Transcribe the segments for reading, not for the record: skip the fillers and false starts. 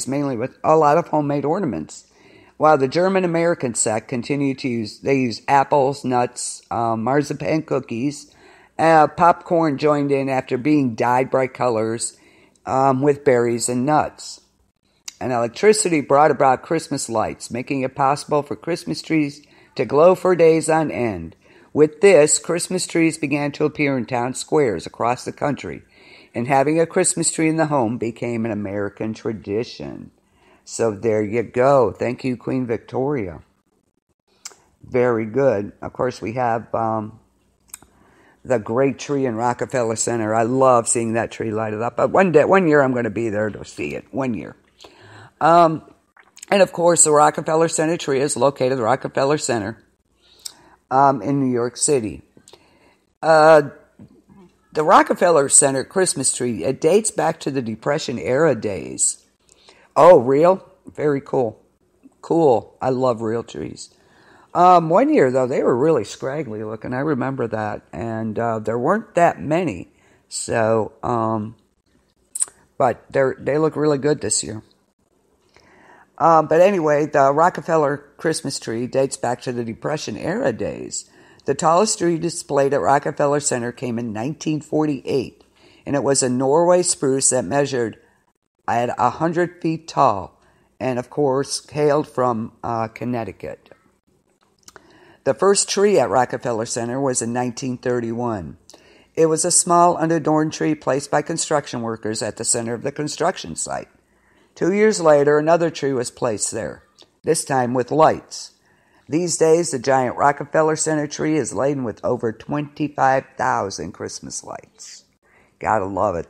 mainly with a lot of homemade ornaments. While the German-American sect continue to use apples, nuts, marzipan cookies. Popcorn joined in after being dyed bright colors with berries and nuts. And electricity brought about Christmas lights, making it possible for Christmas trees to glow for days on end. With this, Christmas trees began to appear in town squares across the country, and having a Christmas tree in the home became an American tradition. So there you go. Thank you, Queen Victoria. Very good. Of course, we have the great tree in Rockefeller Center. I love seeing that tree lighted up. But one year I'm going to be there to see it. 1 year. And of course, the Rockefeller Center tree is located at the Rockefeller Center in New York City. The Rockefeller Center Christmas tree, it dates back to the Depression era days. Oh, real? Very cool. Cool. I love real trees. 1 year, though, they were really scraggly looking. I remember that. And there weren't that many. So, but they look really good this year. But anyway, the Rockefeller Christmas tree dates back to the Depression era days. The tallest tree displayed at Rockefeller Center came in 1948. And it was a Norway spruce that measured at 100 feet tall, and of course, hailed from Connecticut. The first tree at Rockefeller Center was in 1931. It was a small, unadorned tree placed by construction workers at the center of the construction site. 2 years later, another tree was placed there, this time with lights. These days, the giant Rockefeller Center tree is laden with over 25,000 Christmas lights. Gotta love it.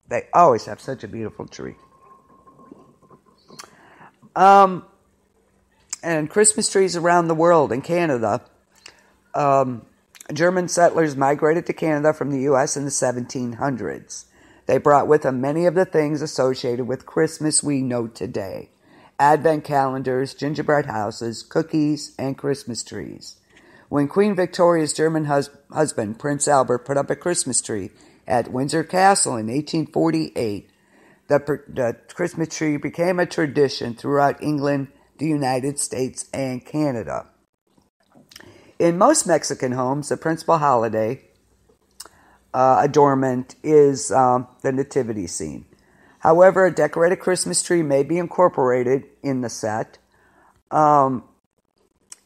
They always have such a beautiful tree. And Christmas trees around the world. In Canada, German settlers migrated to Canada from the U.S. in the 1700s. They brought with them many of the things associated with Christmas we know today. Advent calendars, gingerbread houses, cookies, and Christmas trees. When Queen Victoria's German husband, Prince Albert, put up a Christmas tree at Windsor Castle in 1848, the Christmas tree became a tradition throughout England, the United States, and Canada. In most Mexican homes, the principal holiday adornment is the nativity scene. However, a decorated Christmas tree may be incorporated in the set, in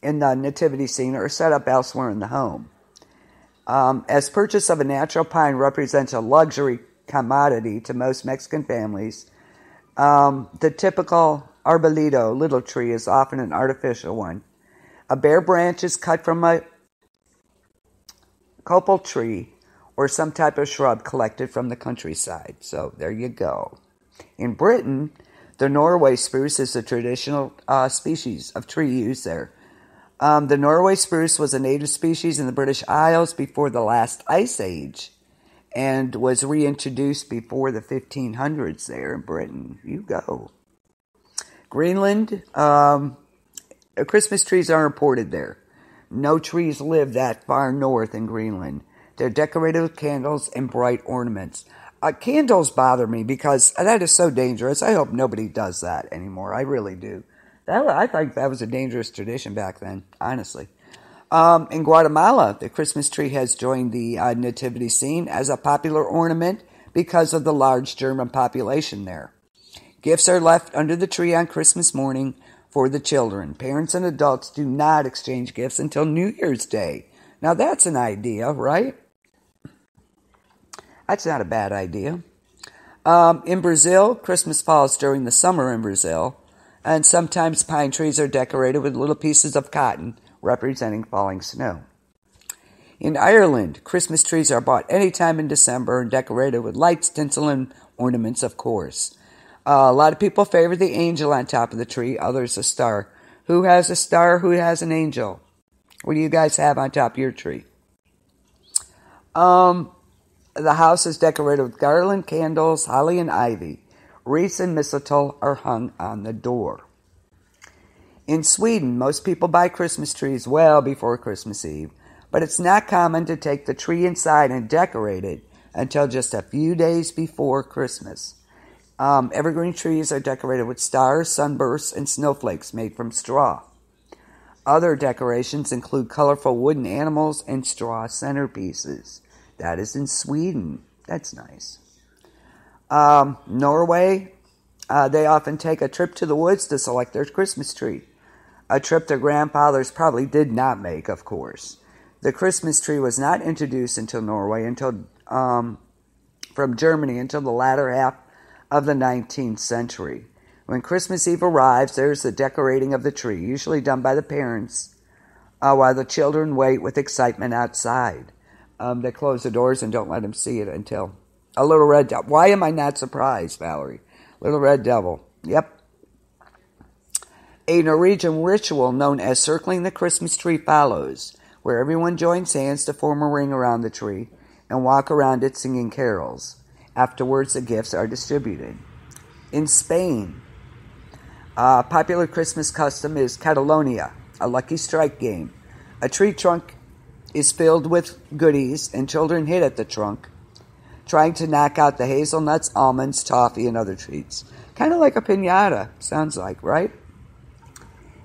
the nativity scene, or set up elsewhere in the home. As purchase of a natural pine represents a luxury commodity to most Mexican families, the typical arbolito, little tree, is often an artificial one. A bare branch is cut from a copal tree or some type of shrub collected from the countryside. So there you go. In Britain, the Norway spruce is the traditional species of tree used there. The Norway spruce was a native species in the British Isles before the last ice age and was reintroduced before the 1500s there in Britain. You go. Greenland, Christmas trees are imported there. No trees live that far north in Greenland. They're decorated with candles and bright ornaments. Candles bother me because that is so dangerous. I hope nobody does that anymore. I really do. I think that was a dangerous tradition back then, honestly. In Guatemala, the Christmas tree has joined the nativity scene as a popular ornament because of the large German population there. Gifts are left under the tree on Christmas morning for the children. Parents and adults do not exchange gifts until New Year's Day. Now that's an idea, right? That's not a bad idea. In Brazil, Christmas falls during the summer in Brazil, and sometimes pine trees are decorated with little pieces of cotton representing falling snow. In Ireland, Christmas trees are bought any time in December and decorated with lights, tinsel, and ornaments, of course. A lot of people favor the angel on top of the tree, others a star. Who has a star? Who has an angel? What do you guys have on top of your tree? The house is decorated with garland, candles, holly, and ivy. Wreaths and mistletoe are hung on the door. In Sweden, most people buy Christmas trees well before Christmas Eve, but it's not common to take the tree inside and decorate it until just a few days before Christmas. Evergreen trees are decorated with stars, sunbursts, and snowflakes made from straw. Other decorations include colorful wooden animals and straw centerpieces. That is in Sweden. That's nice. Norway, they often take a trip to the woods to select their Christmas tree. A trip their grandfathers probably did not make, of course. The Christmas tree was not introduced into Norway from Germany until the latter half of the 19th century. When Christmas Eve arrives, there's the decorating of the tree, usually done by the parents, while the children wait with excitement outside. They close the doors and don't let them see it until a little red devil. Why am I not surprised, Valerie? Little red devil. Yep. A Norwegian ritual known as circling the Christmas tree follows, where everyone joins hands to form a ring around the tree and walk around it singing carols. Afterwards, the gifts are distributed. In Spain, a popular Christmas custom is Catalonia, a lucky strike game. A tree trunk is filled with goodies, and children hit at the trunk, trying to knock out the hazelnuts, almonds, toffee, and other treats. Kind of like a piñata, sounds like, right?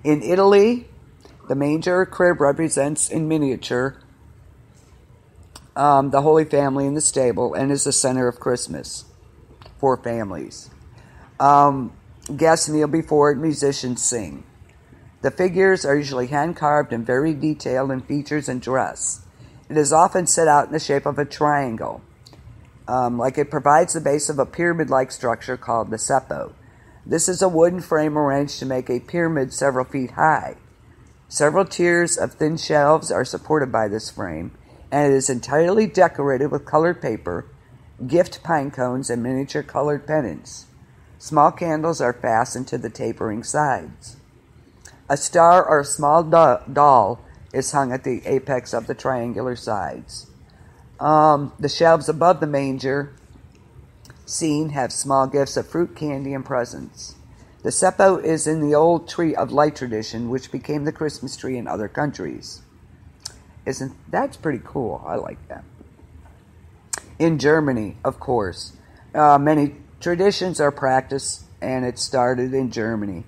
In Italy, the manger or crib represents in miniature the Holy Family in the stable and is the center of Christmas for families. Guests kneel before it, musicians sing. The figures are usually hand-carved and very detailed in features and dress. It is often set out in the shape of a triangle. Like it provides the base of a pyramid-like structure called the seppo. This is a wooden frame arranged to make a pyramid several feet high. Several tiers of thin shelves are supported by this frame, and it is entirely decorated with colored paper, gift pine cones, and miniature colored pennants. Small candles are fastened to the tapering sides. A star or a small doll is hung at the apex of the triangular sides. The shelves above the manger scene have small gifts of fruit, candy, and presents. The seppo is in the old tree of light tradition, which became the Christmas tree in other countries. That's pretty cool. I like that. In Germany, of course, many traditions are practiced, and it started in Germany.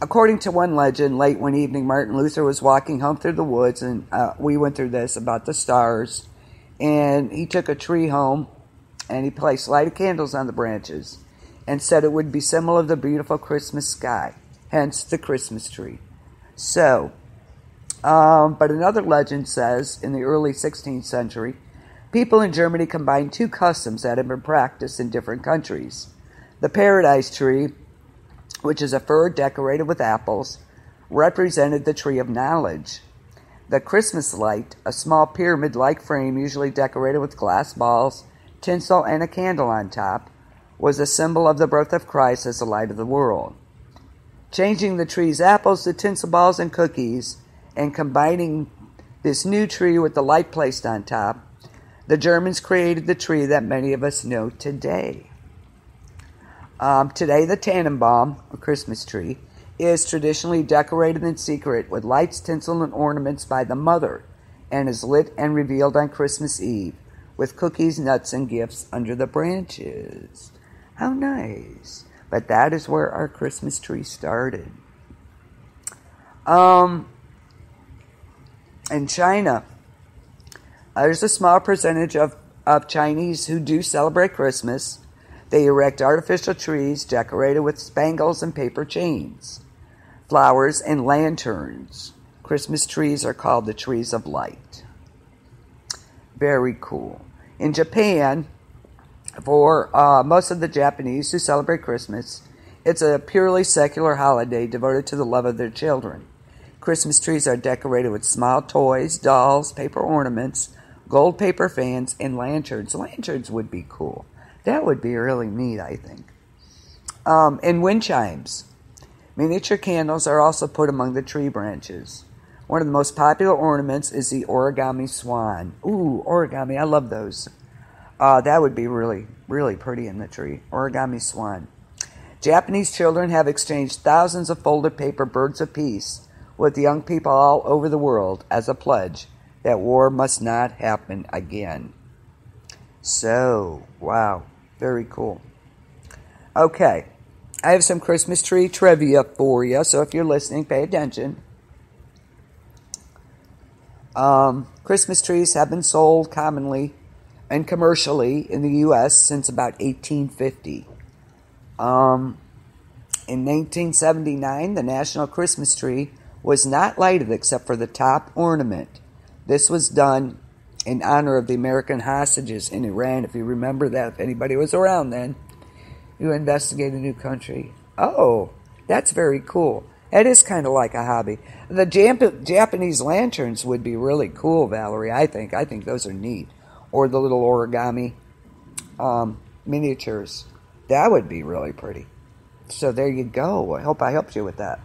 According to one legend, late one evening, Martin Luther was walking home through the woods, and we went through this about the stars, and he took a tree home, and he placed lighted candles on the branches, and said it would be symbol of the beautiful Christmas sky, hence the Christmas tree. So, but another legend says, in the early 16th century, people in Germany combined two customs that had been practiced in different countries. The paradise tree, which is a fir decorated with apples, represented the tree of knowledge. The Christmas light, a small pyramid-like frame usually decorated with glass balls, tinsel, and a candle on top, was a symbol of the birth of Christ as the light of the world. Changing the tree's apples to tinsel balls and cookies, and combining this new tree with the light placed on top, the Germans created the tree that many of us know today. Today, the Tannenbaum, a Christmas tree, is traditionally decorated in secret with lights, tinsel, and ornaments by the mother, and is lit and revealed on Christmas Eve with cookies, nuts, and gifts under the branches. How nice. But that is where our Christmas tree started. In China, there's a small percentage of Chinese who do celebrate Christmas. They erect artificial trees decorated with spangles and paper chains, flowers, and lanterns. Christmas trees are called the trees of light. Very cool. In Japan, for most of the Japanese who celebrate Christmas, it's a purely secular holiday devoted to the love of their children. Christmas trees are decorated with small toys, dolls, paper ornaments, gold paper fans, and lanterns. Lanterns would be cool. That would be really neat, I think. And wind chimes. Miniature candles are also put among the tree branches. One of the most popular ornaments is the origami swan. Ooh, origami, I love those. That would be really, really pretty in the tree. Origami swan. Japanese children have exchanged thousands of folded paper birds of peace with young people all over the world as a pledge that war must not happen again. So, wow, very cool. Okay, I have some Christmas tree trivia for you, so if you're listening, pay attention. Christmas trees have been sold commonly and commercially in the U.S. since about 1850. In 1979, the national Christmas tree was not lighted except for the top ornament. This was done in honor of the American hostages in Iran. If you remember that, if anybody was around then, you investigate a new country. Oh, that's very cool. That is kind of like a hobby. The Japanese lanterns would be really cool, Valerie, I think. I think those are neat. Or the little origami miniatures. That would be really pretty. So there you go. I hope I helped you with that.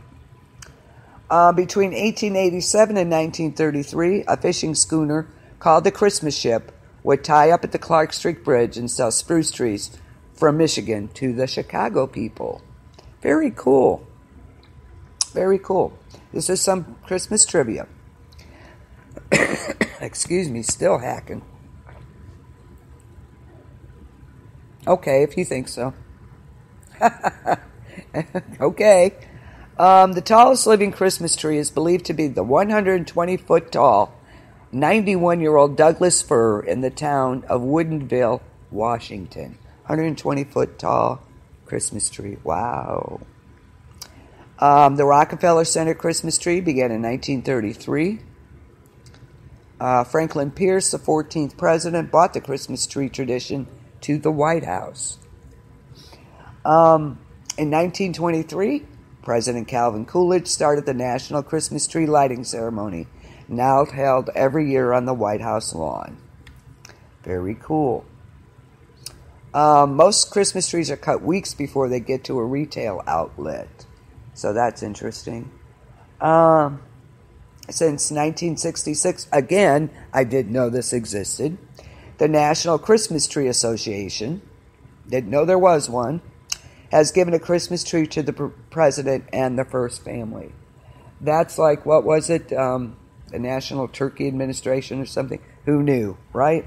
Between 1887 and 1933, a fishing schooner called the Christmas Ship would tie up at the Clark Street Bridge and sell spruce trees from Michigan to the Chicago people. Very cool. Very cool. This is some Christmas trivia. Excuse me, still hacking. Okay, if you think so. Okay. The tallest living Christmas tree is believed to be the 120-foot tall, 91-year-old Douglas fir in the town of Woodinville, Washington. 120-foot tall Christmas tree. Wow. The Rockefeller Center Christmas tree began in 1933. Franklin Pierce, the 14th president, brought the Christmas tree tradition to the White House. In 1923, President Calvin Coolidge started the National Christmas Tree Lighting Ceremony, now held every year on the White House lawn. Very cool. Most Christmas trees are cut weeks before they get to a retail outlet. So that's interesting. Since 1966, again, I didn't know this existed, the National Christmas Tree Association, didn't know there was one, has given a Christmas tree to the president and the first family. That's like, what was it, the National Turkey Administration or something? Who knew, right?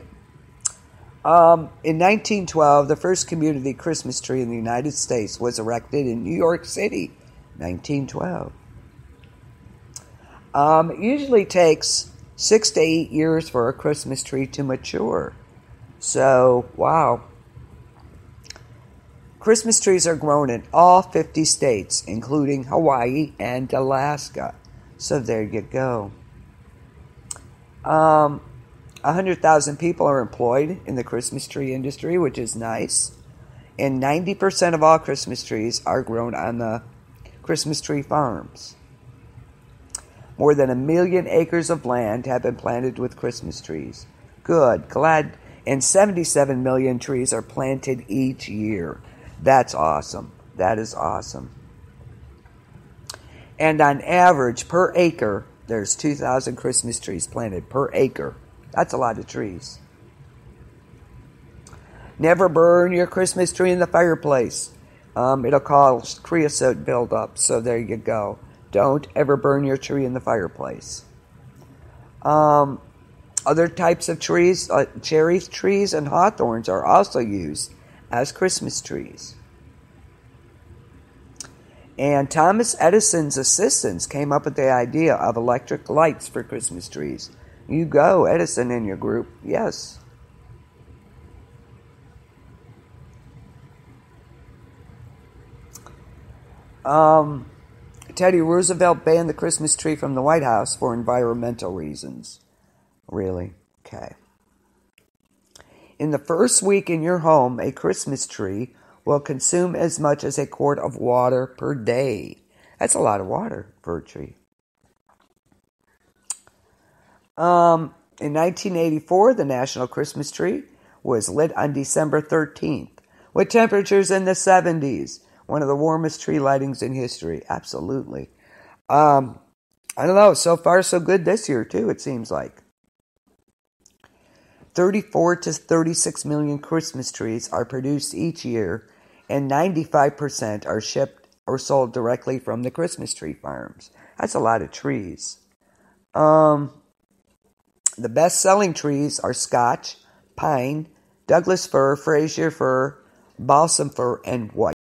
In 1912, the first community Christmas tree in the United States was erected in New York City, 1912. It usually takes 6 to 8 years for a Christmas tree to mature. So, wow. Christmas trees are grown in all 50 states, including Hawaii and Alaska. So there you go. 100,000 people are employed in the Christmas tree industry, which is nice. And 90% of all Christmas trees are grown on the Christmas tree farms. More than 1 million acres of land have been planted with Christmas trees. Good, glad. And 77 million trees are planted each year. That's awesome. That is awesome. And on average, per acre, there's 2,000 Christmas trees planted per acre. That's a lot of trees. Never burn your Christmas tree in the fireplace. It'll cause creosote buildup, so there you go. Don't ever burn your tree in the fireplace. Other types of trees, cherry trees and hawthorns, are also used as Christmas trees. And Thomas Edison's assistants came up with the idea of electric lights for Christmas trees. You go, Edison, in your group. Yes. Teddy Roosevelt banned the Christmas tree from the White House for environmental reasons. Really? Okay. In the first week in your home, a Christmas tree will consume as much as a quart of water per day. That's a lot of water for a tree. In 1984, the National Christmas Tree was lit on December 13th, with temperatures in the 70s. One of the warmest tree lightings in history. Absolutely. I don't know. So far, so good this year, too, it seems like. 34 to 36 million Christmas trees are produced each year, and 95% are shipped or sold directly from the Christmas tree farms. That's a lot of trees. The best-selling trees are Scotch, pine, Douglas fir, Fraser fir, balsam fir, and white.